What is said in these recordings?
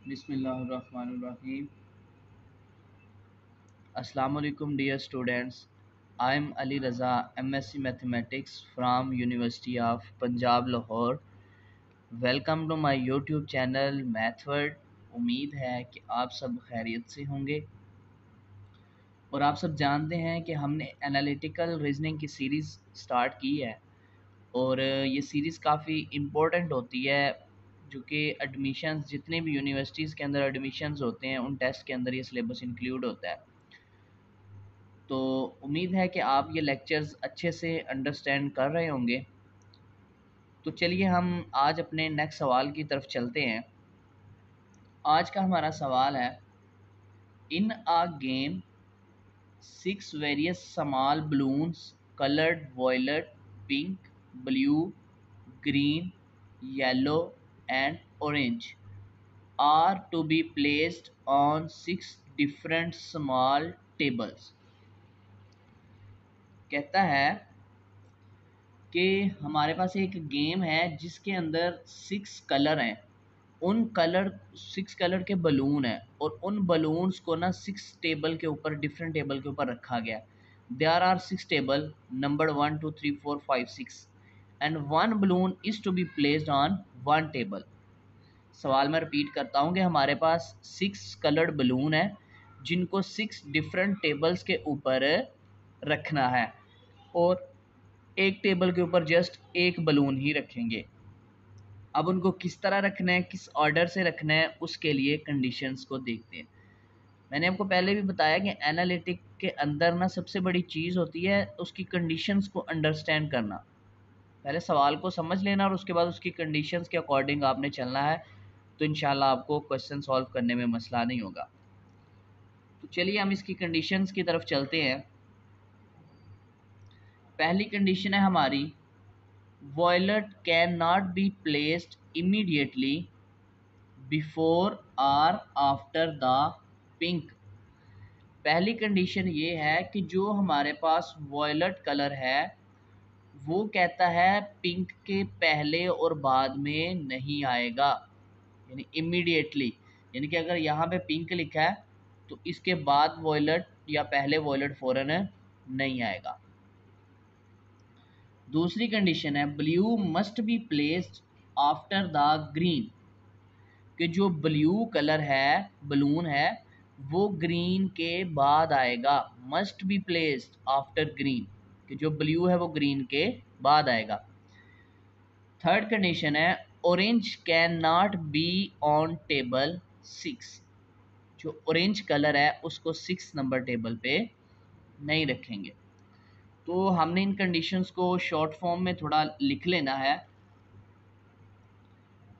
Bismillahirrahmanirrahim. Assalamu alaikum dear students. I am Ali Raza, MSc Mathematics from University of Punjab Lahore. Welcome to my YouTube channel Mathword. उम्मीद है कि आप सब खैरियत से होंगे और आप सब जानते हैं कि हमने एनालिटिकल रीजनिंग की सीरीज़ स्टार्ट की है और ये सीरीज़ काफ़ी इम्पोर्टेंट होती है जो कि एडमिशन्स जितने भी यूनिवर्सिटीज़ के अंदर एडमिशन्स होते हैं उन टेस्ट के अंदर ये सिलेबस इंक्लूड होता है। तो उम्मीद है कि आप ये लेक्चर्स अच्छे से अंडरस्टैंड कर रहे होंगे। तो चलिए हम आज अपने नेक्स्ट सवाल की तरफ चलते हैं। आज का हमारा सवाल है, in a game 6 various small balloons coloured violet, pink, blue, green, yellow and orange are to be placed on 6 different small tables। कहता है कि हमारे पास एक गेम है जिसके अंदर 6 कलर हैं, उन कलर 6 कलर के बलून हैं और उन बलून्स को ना 6 टेबल के ऊपर डिफरेंट टेबल के ऊपर रखा गया। There are 6 table number 1 2 3 4 5 6 and one balloon is to be placed on one table. सवाल मैं रिपीट करता हूँ कि हमारे पास 6 कलर्ड बलून है जिनको 6 डिफरेंट टेबल्स के ऊपर रखना है और एक टेबल के ऊपर जस्ट एक बलून ही रखेंगे। अब उनको किस तरह रखना है, किस ऑर्डर से रखना है, उसके लिए कंडीशंस को देखते हैं। मैंने आपको पहले भी बताया कि एनालिटिक के अंदर ना सबसे बड़ी चीज़ होती है उसकी कंडीशंस को अंडरस्टैंड करना। पहले सवाल को समझ लेना और उसके बाद उसकी कंडीशंस के अकॉर्डिंग आपने चलना है, तो इंशाल्लाह आपको क्वेश्चन सॉल्व करने में मसला नहीं होगा। तो चलिए हम इसकी कंडीशंस की तरफ चलते हैं। पहली कंडीशन है हमारी, violet can not be placed immediately before और आफ्टर द पिंक। पहली कंडीशन ये है कि जो हमारे पास वॉयलेट कलर है वो कहता है पिंक के पहले और बाद में नहीं आएगा, यानी इमीडिएटली, यानी कि अगर यहाँ पे पिंक लिखा है तो इसके बाद वॉयलेट या पहले वॉयलेट फ़ौरन नहीं आएगा। दूसरी कंडीशन है, blue must be placed after the green, कि जो ब्लू कलर है बलून है वो ग्रीन के बाद आएगा। Must be placed after green, कि जो ब्लू है वो ग्रीन के बाद आएगा। थर्ड कंडीशन है, orange can not be on table 6, जो ऑरेंज कलर है उसको 6 नंबर टेबल पे नहीं रखेंगे। तो हमने इन कंडीशंस को शॉर्ट फॉर्म में थोड़ा लिख लेना है।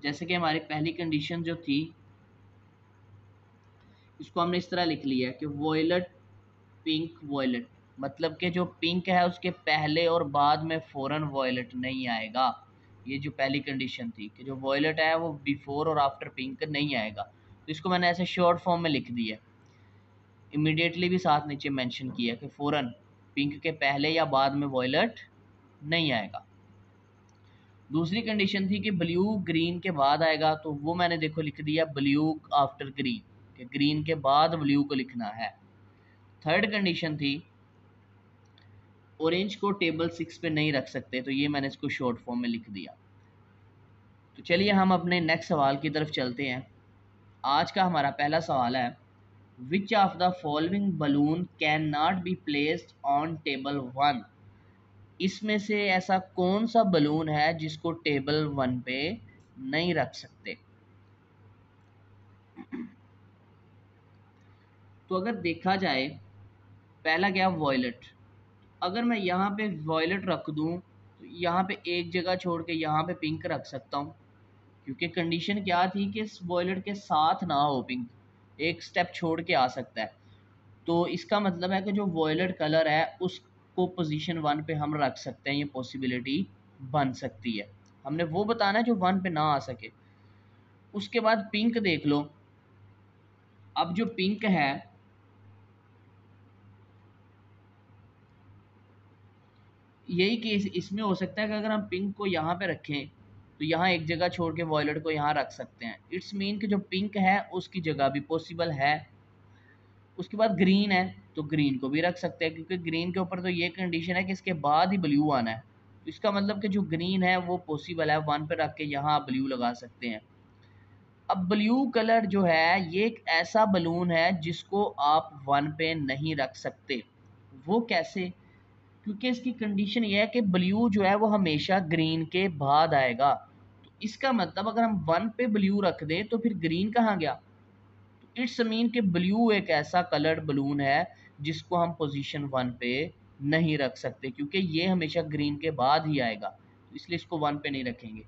जैसे कि हमारी पहली कंडीशन जो थी इसको हमने इस तरह लिख लिया कि वॉयलेट पिंक वॉयलेट, मतलब कि जो पिंक है उसके पहले और बाद में फ़ौरन वॉयलेट नहीं आएगा। ये जो पहली कंडीशन थी कि जो वॉयलेट है वो बिफोर और आफ्टर पिंक नहीं आएगा, तो इसको मैंने ऐसे शॉर्ट फॉर्म में लिख दिया। इमीडिएटली भी साथ नीचे मेंशन किया कि फ़ौरन पिंक के पहले या बाद में वॉयलेट नहीं आएगा। दूसरी कंडीशन थी कि ब्लू ग्रीन के बाद आएगा, तो वो मैंने देखो लिख दिया ब्लू आफ्टर ग्रीन, कि ग्रीन के बाद ब्लू को लिखना है। थर्ड कंडीशन थी ऑरेंज को टेबल 6 पे नहीं रख सकते, तो ये मैंने इसको शॉर्ट फॉर्म में लिख दिया। तो चलिए हम अपने नेक्स्ट सवाल की तरफ चलते हैं। आज का हमारा पहला सवाल है, विच of the following balloon can not be placed on table 1। इसमें से ऐसा कौन सा बलून है जिसको टेबल 1 पे नहीं रख सकते। तो अगर देखा जाए, पहला क्या, वॉयलेट। अगर मैं यहाँ पे वॉयलेट रख दूँ तो यहाँ पे एक जगह छोड़ के यहाँ पे पिंक रख सकता हूँ, क्योंकि कंडीशन क्या थी कि वॉयलेट के साथ ना हो पिंक, एक स्टेप छोड़ के आ सकता है। तो इसका मतलब है कि जो वॉयलेट कलर है उसको पोजीशन 1 पे हम रख सकते हैं, ये पॉसिबिलिटी बन सकती है। हमने वो बताना है जो 1 पे ना आ सके। उसके बाद पिंक देख लो। अब जो पिंक है यही केस इसमें हो सकता है कि अगर हम पिंक को यहाँ पे रखें तो यहाँ एक जगह छोड़ के वॉयलेट को यहाँ रख सकते हैं। इट्स मीन कि जो पिंक है उसकी जगह भी पॉसिबल है। उसके बाद ग्रीन है तो ग्रीन को भी रख सकते हैं, क्योंकि ग्रीन के ऊपर तो ये कंडीशन है कि इसके बाद ही ब्लू आना है। तो इसका मतलब कि जो ग्रीन है वो पॉसिबल है, 1 पे रख के यहाँ आप ब्लू लगा सकते हैं। अब ब्लू कलर जो है ये एक ऐसा बलून है जिसको आप 1 पे नहीं रख सकते। वो कैसे? क्योंकि इसकी कंडीशन ये है कि ब्लू जो है वो हमेशा ग्रीन के बाद आएगा। तो इसका मतलब अगर हम 1 पे ब्लू रख दें तो फिर ग्रीन कहाँ गया? इट्स मीन कि ब्लू एक ऐसा कलर्ड बलून है जिसको हम पोजीशन 1 पे नहीं रख सकते, क्योंकि ये हमेशा ग्रीन के बाद ही आएगा। तो इसलिए इसको 1 पे नहीं रखेंगे।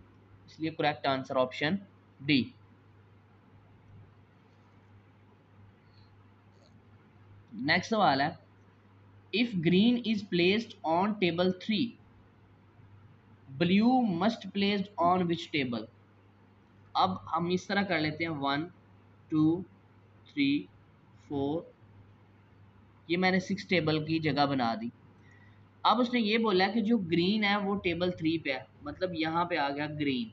इसलिए correct answer option D. Next सवाल है, if green is placed on table 3, blue must placed on which table? अब हम इस तरह कर लेते हैं, 1 2 3 4, ये मैंने 6 टेबल की जगह बना दी। अब उसने ये बोला कि जो ग्रीन है वो टेबल 3 पे है, मतलब यहाँ पे आ गया ग्रीन।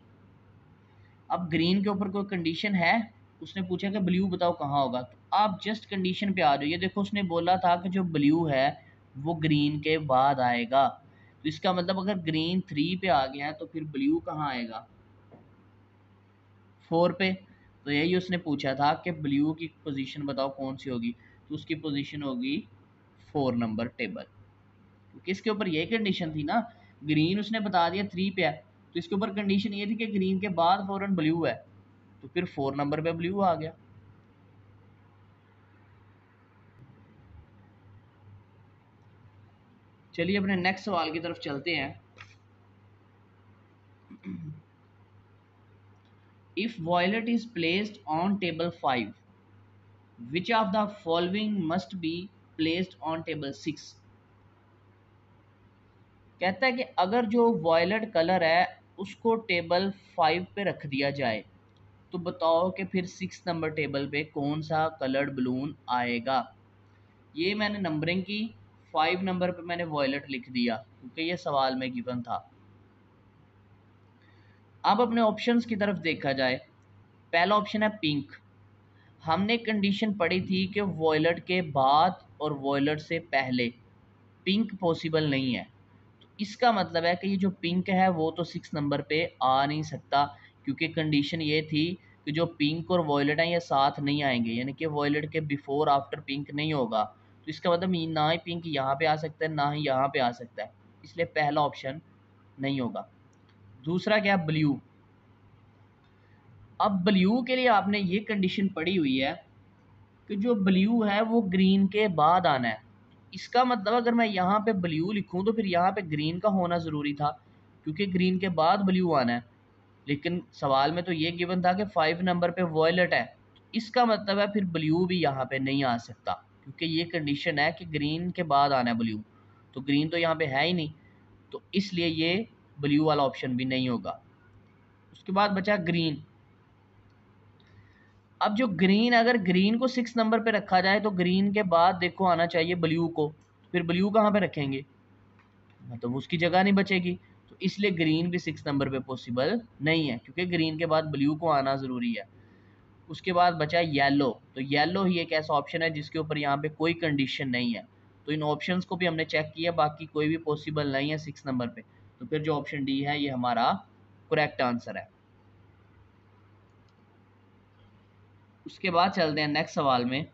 अब ग्रीन के ऊपर कोई कंडीशन है? उसने पूछा कि ब्लू बताओ कहाँ होगा। तो आप जस्ट कंडीशन पे आ जाओ। ये देखो उसने बोला था कि जो ब्लू है वो ग्रीन के बाद आएगा। तो इसका मतलब अगर ग्रीन 3 पे आ गया है तो फिर ब्लू कहाँ आएगा? 4 पे। तो यही उसने पूछा था कि ब्लू की पोजीशन बताओ कौन सी होगी। तो उसकी पोजीशन होगी 4 नंबर टेबल, क्योंकि इसके ऊपर ये कंडीशन थी ना, ग्रीन उसने बता दिया 3 पे है, तो इसके ऊपर कंडीशन ये थी कि ग्रीन के बाद फौरन ब्लू है, तो फिर 4 नंबर पे ब्लू आ गया। चलिए अपने नेक्स्ट सवाल की तरफ चलते हैं। If violet is placed on table 5, which of the following must be placed on table 6? कहता है कि अगर जो वॉयलेट कलर है उसको टेबल 5 पे रख दिया जाए तो बताओ कि फिर 6 नंबर टेबल पे कौन सा कलर्ड बलून आएगा। ये मैंने नंबरिंग की, 5 नंबर पे मैंने वॉयलेट लिख दिया क्योंकि ये सवाल में गिवन था। अब अपने ऑप्शंस की तरफ देखा जाए, पहला ऑप्शन है पिंक। हमने कंडीशन पढ़ी थी कि वॉयलेट के बाद और वॉयलेट से पहले पिंक पॉसिबल नहीं है। तो इसका मतलब है कि ये जो पिंक है वो तो 6 नंबर पे आ नहीं सकता, क्योंकि कंडीशन ये थी कि जो पिंक और वॉयलेट हैं ये साथ नहीं आएंगे, यानी कि वॉयलेट के बिफोर आफ्टर पिंक नहीं होगा। तो इसका मतलब ना ही पिंक यहाँ पे आ सकता है ना ही यहाँ पे आ सकता है, इसलिए पहला ऑप्शन नहीं होगा। दूसरा क्या, ब्लू। अब ब्लू के लिए आपने ये कंडीशन पड़ी हुई है कि जो ब्लू है वो ग्रीन के बाद आना है। इसका मतलब अगर मैं यहाँ पे ब्लू लिखूँ तो फिर यहाँ पे ग्रीन का होना ज़रूरी था, क्योंकि ग्रीन के बाद ब्लू आना है। लेकिन सवाल में तो ये गिवन था कि 5 नंबर पे वॉयलेट है, इसका मतलब है फिर ब्लू भी यहाँ पे नहीं आ सकता, क्योंकि ये कंडीशन है कि ग्रीन के बाद आना है ब्लू। तो ग्रीन तो यहाँ पे है ही नहीं, तो इसलिए ये ब्लू वाला ऑप्शन भी नहीं होगा। उसके बाद बचा ग्रीन। अब जो ग्रीन, अगर ग्रीन को 6 नंबर पे रखा जाए तो ग्रीन के बाद देखो आना चाहिए ब्लू को, फिर ब्लू कहाँ पे रखेंगे? मतलब उसकी जगह नहीं बचेगी। तो इसलिए ग्रीन भी 6 नंबर पे पॉसिबल नहीं है, क्योंकि ग्रीन के बाद ब्लू को आना ज़रूरी है। उसके बाद बचा येलो। तो येलो ही एक ऐसा ऑप्शन है जिसके ऊपर यहाँ पे कोई कंडीशन नहीं है। तो इन ऑप्शंस को भी हमने चेक किया, बाकी कोई भी पॉसिबल नहीं है 6 नंबर पे। तो फिर जो ऑप्शन डी है ये हमारा करेक्ट आंसर है। उसके बाद चलते हैं नेक्स्ट सवाल में।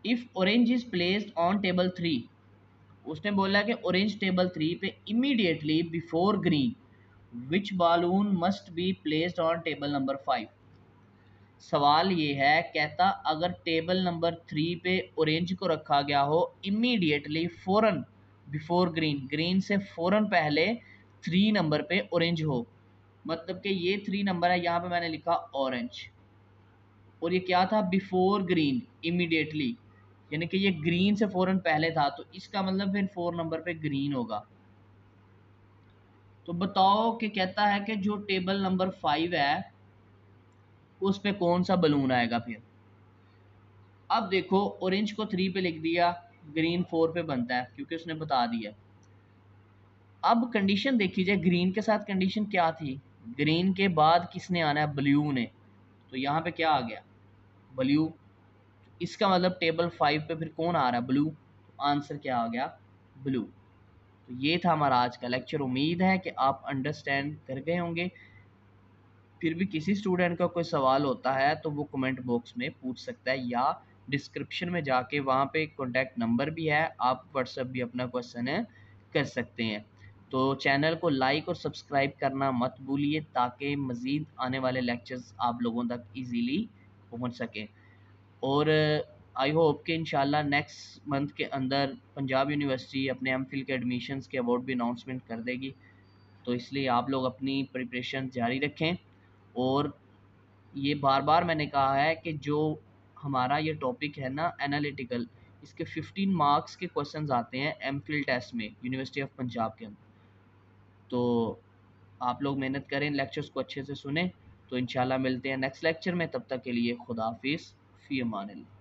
If orange is placed on table 3, उसने बोला कि ऑरेंज टेबल 3 पे immediately before green, which balloon must be placed on table number 5? सवाल ये है, कहता अगर टेबल नंबर 3 पे ऑरेंज को रखा गया हो इमीडिएटली फ़ौरन बिफोर ग्रीन, ग्रीन से फ़ौरन पहले 3 नंबर पे ऑरेंज हो, मतलब कि ये 3 नंबर है, यहाँ पे मैंने लिखा ऑरेंज, और ये क्या था, बिफोर ग्रीन इमीडिएटली, यानी कि ये ग्रीन से फ़ौरन पहले था, तो इसका मतलब फिर 4 नंबर पे ग्रीन होगा। तो बताओ कि कहता है कि जो टेबल नंबर 5 है उस पे कौन सा बलून आएगा फिर। अब देखो ऑरेंज को 3 पे लिख दिया, ग्रीन 4 पे बनता है क्योंकि उसने बता दिया। अब कंडीशन देखी जाए, ग्रीन के साथ कंडीशन क्या थी, ग्रीन के बाद किसने आना है, ब्लू ने। तो यहाँ पे क्या आ गया, ब्लू। इसका मतलब टेबल 5 पे फिर कौन आ रहा है, ब्लू। तो आंसर क्या आ गया, ब्लू। तो ये था हमारा आज का लेक्चर। उम्मीद है कि आप अंडरस्टैंड कर गए होंगे। फिर भी किसी स्टूडेंट का कोई सवाल होता है तो वो कमेंट बॉक्स में पूछ सकता है, या डिस्क्रिप्शन में जाके वहाँ पे कॉन्टैक्ट नंबर भी है, आप व्हाट्सएप भी अपना क्वेश्चन कर सकते हैं। तो चैनल को लाइक और सब्सक्राइब करना मत भूलिए ताकि मज़ीद आने वाले लेक्चर्स आप लोगों तक इजीली पहुँच सकें। और आई होप कि इंशाल्लाह नेक्स्ट मंथ के अंदर पंजाब यूनिवर्सिटी अपने एमफिल के एडमिशन्स के अवार्ड भी अनाउंसमेंट कर देगी। तो इसलिए आप लोग अपनी प्रिपरेशन जारी रखें। और ये बार बार मैंने कहा है कि जो हमारा ये टॉपिक है ना एनालिटिकल, इसके 15 मार्क्स के क्वेश्चंस आते हैं एमफिल टेस्ट में यूनिवर्सिटी ऑफ पंजाब के अंदर। तो आप लोग मेहनत करें, लेक्चर्स को अच्छे से सुने। तो इंशाल्लाह मिलते हैं नेक्स्ट लेक्चर में, तब तक के लिए खुदा हाफिज़, फ़ी अमान अल्लाह।